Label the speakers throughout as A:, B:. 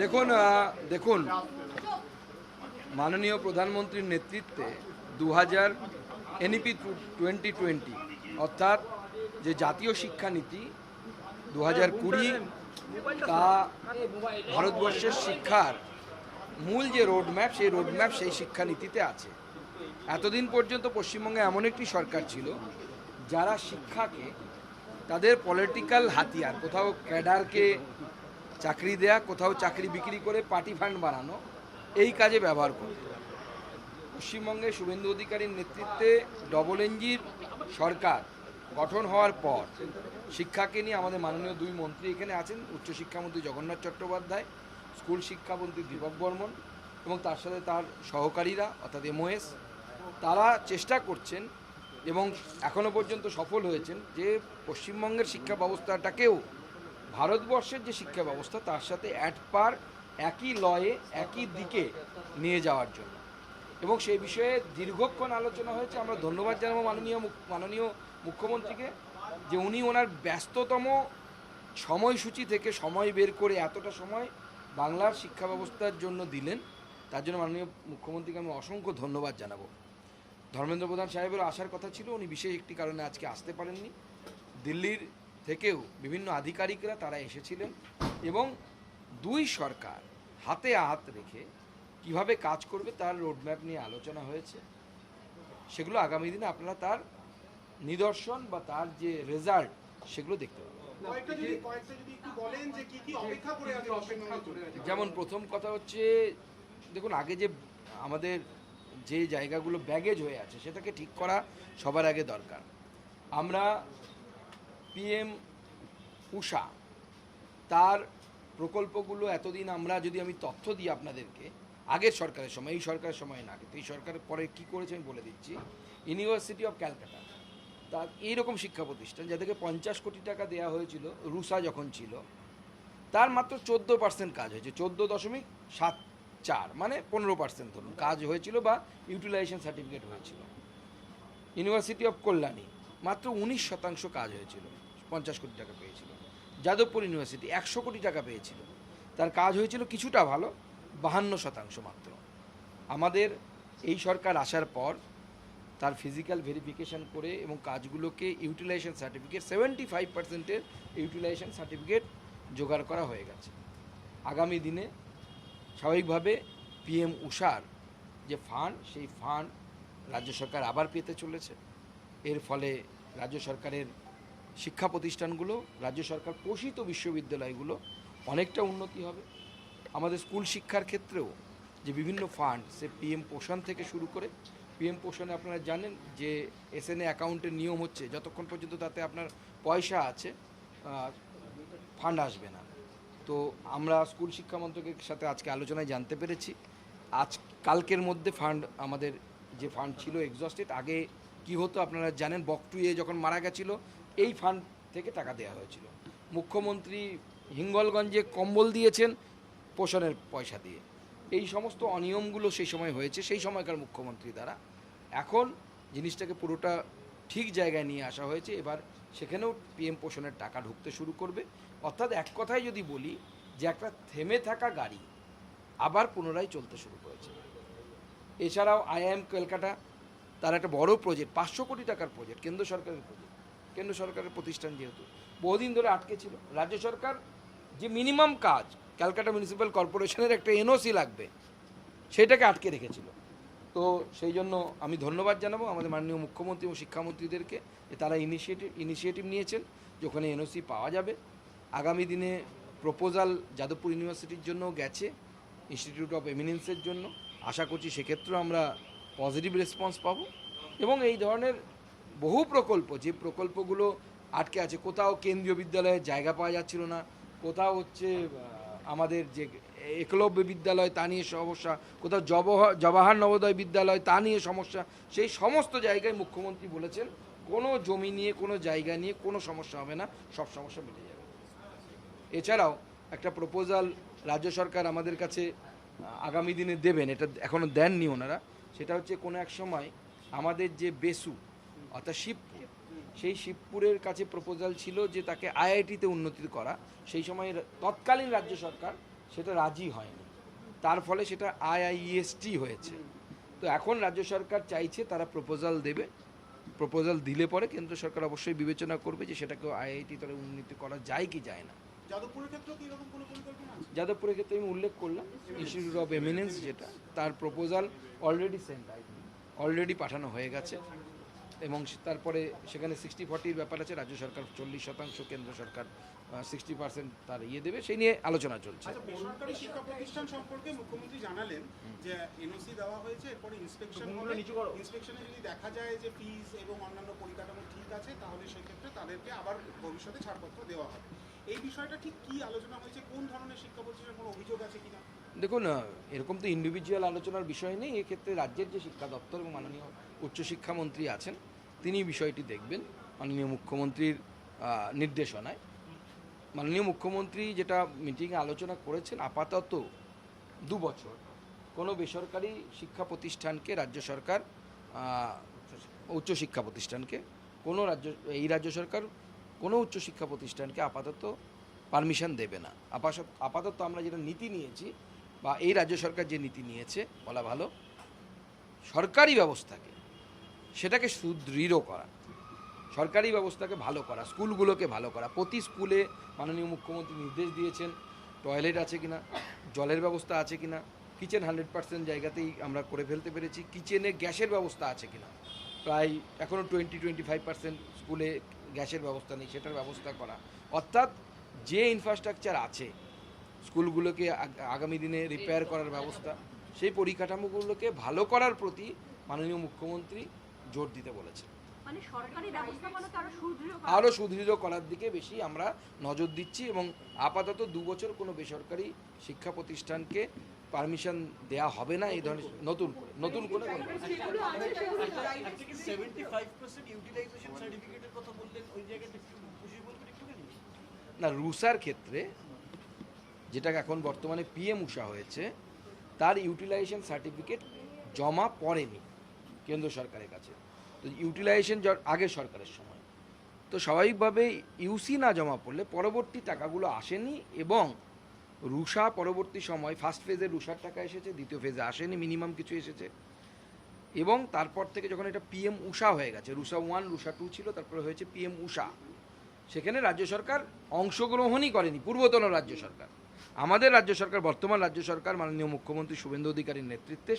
A: দেখুন মাননীয় প্রধানমন্ত্রীর নেতৃত্বে 2000 এনইপি 2020 অর্থাৎ যে জাতীয় শিক্ষানীতি 2020 তা ভারতবর্ষের শিক্ষার মূল যে রোডম্যাপ সেই শিক্ষানীতিতে আছে। এতদিন পর্যন্ত পশ্চিমবঙ্গে এমন একটি সরকার ছিল যারা শিক্ষাকে তাদের পলিটিক্যাল হাতিয়ার, কোথাও ক্যাডারকে চাকরি দেয়া, কোথাও চাকরি বিক্রি করে পার্টি ফান্ড বানানো, এই কাজে ব্যবহার করত। পশ্চিমবঙ্গে শুভেন্দু অধিকারীর নেতৃত্বে ডবল এনজির সরকার গঠন হওয়ার পর শিক্ষাকে নিয়ে আমাদের মাননীয় দুই মন্ত্রী এখানে আছেন, উচ্চশিক্ষামন্ত্রী জগন্নাথ চট্টোপাধ্যায়, স্কুল শিক্ষামন্ত্রী দীপক বর্মন এবং তার সাথে তার সহকারীরা অর্থাৎ এমওএস, তারা চেষ্টা করছেন এবং এখনও পর্যন্ত সফল হয়েছেন যে পশ্চিমবঙ্গের শিক্ষা ব্যবস্থাটাকেও ভারতবর্ষের যে শিক্ষা ব্যবস্থা তার সাথে পার একই লয়ে একই দিকে নিয়ে যাওয়ার জন্য। এবং সেই বিষয়ে দীর্ঘক্ষণ আলোচনা হয়েছে। আমরা ধন্যবাদ জানাবো মাননীয় মুখ্যমন্ত্রীকে যে উনি ওনার ব্যস্ততম সময়সূচি থেকে সময় বের করে এতটা সময় বাংলার শিক্ষা ব্যবস্থার জন্য দিলেন। তার জন্য মাননীয় মুখ্যমন্ত্রীকে আমি অসংখ্য ধন্যবাদ জানাবো। ধর্মেন্দ্র প্রধান সাহেবেরও আসার কথা ছিল, উনি বিশেষ একটি কারণে আজকে আসতে পারেননি। দিল্লির থেকেও বিভিন্ন আধিকারিকরা তারা এসেছিলেন এবং দুই সরকার হাতে হাত রেখে কিভাবে কাজ করবে তার রোডম্যাপ নিয়ে আলোচনা হয়েছে। সেগুলো আগামী দিনে আপনারা তার নিদর্শন বা তার যে রেজাল্ট সেগুলো দেখতে পাবেন। যেমন প্রথম কথা হচ্ছে, দেখুন আগে যে আমাদের যে জায়গাগুলো ব্যাগেজ হয়ে আছে সেটাকে ঠিক করা সবার আগে দরকার। আমরা পিএম উষা তার প্রকল্পগুলো এতদিন আমরা যদি আমি তথ্য দিই আপনাদেরকে, আগের সরকারের সময়, এই সরকারের সময় না, কিন্তু এই সরকারের পরে কী করেছে আমি বলে দিচ্ছি। ইউনিভার্সিটি অফ ক্যালকাটা তার এইরকম শিক্ষা প্রতিষ্ঠান যাদেরকে 50 কোটি টাকা দেওয়া হয়েছিল রুসা যখন ছিল, তার মাত্র 14% কাজ হয়েছে। 14.74 মানে 15% ধরুন কাজ হয়েছিল বা ইউটিলাইজেশন সার্টিফিকেট হয়েছিল। ইউনিভার্সিটি অফ কল্যাণী মাত্র 19% কাজ হয়েছিল, 50 কোটি টাকা পেয়েছিল। যাদবপুর ইউনিভার্সিটি 100 কোটি টাকা পেয়েছিল, তার কাজ হয়েছিল কিছুটা ভালো, 52% মাত্র। আমাদের এই সরকার আসার পর তার ফিজিক্যাল ভেরিফিকেশান করে এবং কাজগুলোকে ইউটিলাইজেশন সার্টিফিকেট 75%-এর ইউটিলাইজেশন সার্টিফিকেট জোগাড় করা হয়ে গেছে। আগামী দিনে স্বাভাবিকভাবে পিএম উষার যে ফান্ড, সেই ফান্ড রাজ্য সরকার আবার পেতে চলেছে। এর ফলে রাজ্য সরকারের শিক্ষা প্রতিষ্ঠানগুলো, রাজ্য সরকার পোষিত বিশ্ববিদ্যালয়গুলো অনেকটা উন্নতি হবে। আমাদের স্কুল শিক্ষার ক্ষেত্রেও যে বিভিন্ন ফান্ড, সে পিএম পোষণ থেকে শুরু করে, পিএম পোষণে আপনারা জানেন যে এসএনএ অ্যাকাউন্টের নিয়ম হচ্ছে যতক্ষণ পর্যন্ত তাতে আপনার পয়সা আছে ফান্ড আসবে না। তো আমরা স্কুল শিক্ষা মন্ত্রকের সাথে আজকে আলোচনায় জানতে পেরেছি কালকের মধ্যে ফান্ড, আমাদের যে ফান্ড ছিল এক্সস্টেড। আগে কি হতো আপনারা জানেন, বকটুয়ে যখন মারা গেছিলো এই ফান্ড থেকে টাকা দেওয়া হয়েছিল। মুখ্যমন্ত্রী হিঙ্গলগঞ্জে কম্বল দিয়েছেন পোষণের পয়সা দিয়ে। এই সমস্ত অনিয়মগুলো সেই সময় হয়েছে, সেই সময়কার মুখ্যমন্ত্রী দ্বারা। এখন জিনিসটাকে পুরোটা ঠিক জায়গায় নিয়ে আসা হয়েছে। এবার সেখানেও পিএম পোষণের টাকা ঢুকতে শুরু করবে। অর্থাৎ এক কথায় যদি বলি যে একটা থেমে থাকা গাড়ি আবার পুনরায় চলতে শুরু করেছে। এছাড়াও আইআইএম কলকাতা, তার একটা বড় প্রজেক্ট, 500 কোটি টাকার প্রজেক্ট, কেন্দ্র সরকারের প্রজেক্ট, কেন্দ্র সরকারের প্রতিষ্ঠান যেহেতু বহুদিন ধরে আটকে ছিল, রাজ্য সরকার যে মিনিমাম কাজ ক্যালকাটা মিউনিসিপ্যাল কর্পোরেশনের একটা এনওসি লাগবে সেটাকে আটকে রেখেছিল। তো সেই জন্য আমি ধন্যবাদ জানাবো আমাদের মাননীয় মুখ্যমন্ত্রী এবং শিক্ষামন্ত্রীদেরকে যে তারা ইনিশিয়েটিভ নিয়েছেন যে ওখানে এনওসি পাওয়া যাবে। আগামী দিনে প্রপোজাল যাদবপুর ইউনিভার্সিটির জন্য গেছে, ইনস্টিটিউট অফ এমিনেন্সের জন্য। আশা করছি সেক্ষেত্রেও আমরা পজিটিভ রেসপন্স পাবো। এবং এই ধরনের বহু প্রকল্প, যে প্রকল্পগুলো আটকে আছে, কোথাও কেন্দ্রীয় বিদ্যালয়ে জায়গা পাওয়া যাচ্ছিল না, কোথাও হচ্ছে আমাদের যে একলব্য বিদ্যালয় তা নিয়ে সমস্যা, কোথাও জওয়াহর নবোদয় বিদ্যালয় তা নিয়ে সমস্যা, সেই সমস্ত জায়গায় মুখ্যমন্ত্রী বলেছেন কোনো জমি নিয়ে, কোনো জায়গা নিয়ে কোনো সমস্যা হবে না, সব সমস্যা মিটে যাবে। এছাড়াও একটা প্রপোজাল রাজ্য সরকার আমাদের কাছে আগামী দিনে দেবেন, এটা এখনও দেননি ওনারা। সেটা হচ্ছে কোনো এক সময় আমাদের যে বেসু অর্থাৎ শিবপুর, সেই শিবপুরের কাছে প্রপোজাল ছিল যে তাকে আইআইটিতে উন্নতি করা। সেই সময় তৎকালীন রাজ্য সরকার সেটা রাজি হয়নি, তার ফলে সেটা আইআইএসটি হয়েছে। তো এখন রাজ্য সরকার চাইছে তারা প্রপোজাল দেবে, প্রপোজাল দিলে পরে কেন্দ্র সরকার অবশ্যই বিবেচনা করবে যে সেটাকেও আইআইটি তলে উন্নীত করা যায় কি যায় না।
B: যাদবপুরের ক্ষেত্রে কি এরকম কোনো পরিকল্পনা আছে?
A: যাদবপুরের ক্ষেত্রে আমি উল্লেখ করলাম ইনস্টিটিউট অফ এমিনেন্স, যেটা তার প্রপোজাল অলরেডি অলরেডি পাঠানো হয়ে গেছে, এবং তারপরে সেখানে 60-40 ব্যাপার আছে, রাজ্য সরকার 40%, কেন্দ্র সরকার 60% তার দেবে, সেই নিয়ে আলোচনা চলছে।
B: আচ্ছা, বেসরকারি শিক্ষা প্রতিষ্ঠান সম্পর্কে মুখ্যমন্ত্রী জানালেন যে এনওসি দেওয়া হয়েছে, এরপরে ইন্সপেকশন হবে, ইন্সপেকশনে যদি দেখা যায় যে ফিজ এবং অন্যান্য পরিকাঠামো ঠিক আছে তাহলে সেক্ষেত্রে তাদেরকে আবার ভবিষ্যতে ছাড়পত্র দেওয়া হবে। এই বিষয়টা ঠিক কি আলোচনা হয়েছে, কোন ধরনের শিক্ষা প্রতিষ্ঠানের কোনো অভিযোগ আছে কিনা?
A: দেখুন, এরকম তো ইন্ডিভিজুয়াল আলোচনার বিষয় নেই, এক্ষেত্রে রাজ্যের যে শিক্ষা দপ্তর এবং মাননীয় উচ্চশিক্ষামন্ত্রী আছেন তিনি বিষয়টি দেখবেন মাননীয় মুখ্যমন্ত্রীর নির্দেশনায়। মাননীয় মুখ্যমন্ত্রী যেটা মিটিংয়ে আলোচনা করেছেন, আপাতত 2 বছর কোনো বেসরকারি শিক্ষা প্রতিষ্ঠানকে রাজ্য সরকার, উচ্চশিক্ষা প্রতিষ্ঠানকে রাজ্য সরকার কোনো উচ্চশিক্ষা প্রতিষ্ঠানকে আপাতত পারমিশন দেবে না। আপাতত আমরা যেটা নীতি নিয়েছি, বা এই রাজ্য সরকার যে নীতি নিয়েছে বলা ভালো, সরকারি ব্যবস্থাকে সেটাকে সুদৃঢ় করা, সরকারি ব্যবস্থাকে ভালো করা, স্কুলগুলোকে ভালো করা। প্রতি স্কুলে মাননীয় মুখ্যমন্ত্রী নির্দেশ দিয়েছেন টয়লেট আছে কিনা, জলের ব্যবস্থা আছে কিনা, কিচেন 100% জায়গাতেই আমরা করে ফেলতে পেরেছি, কিচেনে গ্যাসের ব্যবস্থা আছে কিনা, প্রায় এখনও 20-25% স্কুলে গ্যাসের ব্যবস্থা নেই, সেটার ব্যবস্থা করা। অর্থাৎ যে ইনফ্রাস্ট্রাকচার আছে স্কুলগুলোকে আগামী দিনে রিপেয়ার করার ব্যবস্থা, সেই পরিকাঠামোগুলোকে ভালো করার প্রতি মাননীয় মুখ্যমন্ত্রী জোর দিতে বলেছেন।
C: মানে সরকারি ব্যবস্থাপনাকে
A: আরও সুদৃঢ় করার দিকে বেশি আমরা নজর দিচ্ছি, এবং আপাতত 2 বছর কোনো বেসরকারি শিক্ষা প্রতিষ্ঠানকে পারমিশন দেয়া হবে না এই ধরনের নতুন করে না। রুসার ক্ষেত্রে যেটা এখন বর্তমানে পিএম উষা হয়েছে, তার ইউটিলাইজেশন সার্টিফিকেট জমা পড়েনি কেন্দ্র সরকারের কাছে। তো ইউটিলাইজেশন আগের সরকারের সময়, তো স্বাভাবিকভাবে ইউসি না জমা পড়লে পরবর্তী টাকাগুলো আসেনি, এবং রুষা পরবর্তী সময় ফার্স্ট ফেজে রুষার টাকা এসেছে, দ্বিতীয় ফেজে আসেনি, মিনিমাম কিছু এসেছে, এবং তারপর থেকে যখন এটা পিএম উষা হয়ে গেছে, রুষা 1 রুষা 2 ছিল, তারপরে হয়েছে পিএম উষা, সেখানে রাজ্য সরকার অংশগ্রহণই করেনি, পূর্বতন রাজ্য সরকার। আমাদের রাজ্য সরকার, বর্তমান রাজ্য সরকার মাননীয় মুখ্যমন্ত্রী শুভেন্দু অধিকারীর নেতৃত্বে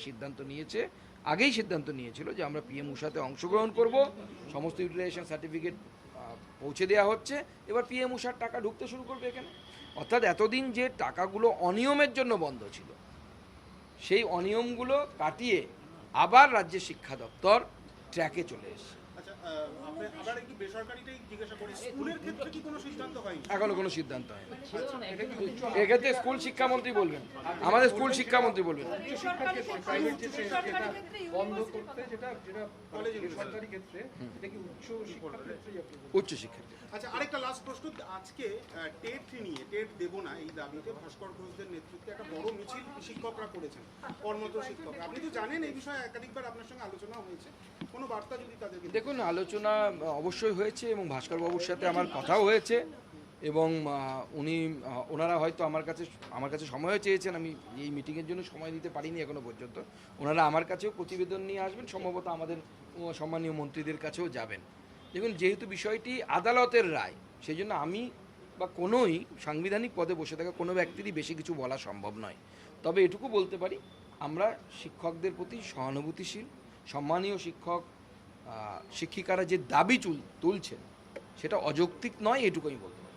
A: আগেই সিদ্ধান্ত নিয়েছিল যে আমরা পিএম উষাতে অংশগ্রহণ করব, সমস্ত ইউটিলাইজেশন সার্টিফিকেট পৌঁছে দেওয়া হচ্ছে, এবার পিএম উষার টাকা ঢুকতে শুরু করবে এখানে। অর্থাৎ এতদিন যে টাকাগুলো অনিয়মের জন্য বন্ধ ছিল, সেই অনিয়মগুলো কাটিয়ে আবার রাজ্যের শিক্ষা দপ্তর ট্র্যাকে চলে এসেছে। এখনো কোনো সিদ্ধান্ত হয়নি। এক্ষেত্রে স্কুল শিক্ষামন্ত্রী বলবেন, আমাদের স্কুল শিক্ষামন্ত্রী বলবেন। উচ্চশিক্ষা।
B: আচ্ছা, আরেকটা লাস্ট প্রশ্ন, আজকে টেট নিয়ে, টেট দেব না এই দাবিতে ভাস্কর ঘোষদের নেতৃত্বে একটা বড় মিছিল শিক্ষকরা করেছেন, কর্মরত শিক্ষকরা। আপনি তো জানেন এই বিষয়ে একাধিকবার আপনার সঙ্গে আলোচনা হয়েছে, কোনো বার্তা যদি তাদেরকে?
A: দেখুন, আলোচনা অবশ্যই হয়েছে, এবং ভাস্করবাবুর সাথে আমার কথাও হয়েছে, এবং ওনারা হয়তো আমার কাছে সময়ও চেয়েছেন। আমি এই মিটিংয়ের জন্য সময় দিতে পারিনি এখনো পর্যন্ত। ওনারা আমার কাছেও প্রতিবেদন নিয়ে আসবেন, সম্ভবত আমাদের সম্মানীয় মন্ত্রীদের কাছেও যাবেন। দেখুন, যেহেতু বিষয়টি আদালতের রায়, সেই জন্য আমি বা কোনোই সাংবিধানিক পদে বসে থাকা কোনো ব্যক্তিরই বেশি কিছু বলা সম্ভব নয়। তবে এটুকু বলতে পারি, আমরা শিক্ষকদের প্রতি সহানুভূতিশীল। সম্মানীয় শিক্ষিকারা যে দাবি তুলছেন সেটা অযৌক্তিক নয়, এটুকুই বলতে পারি।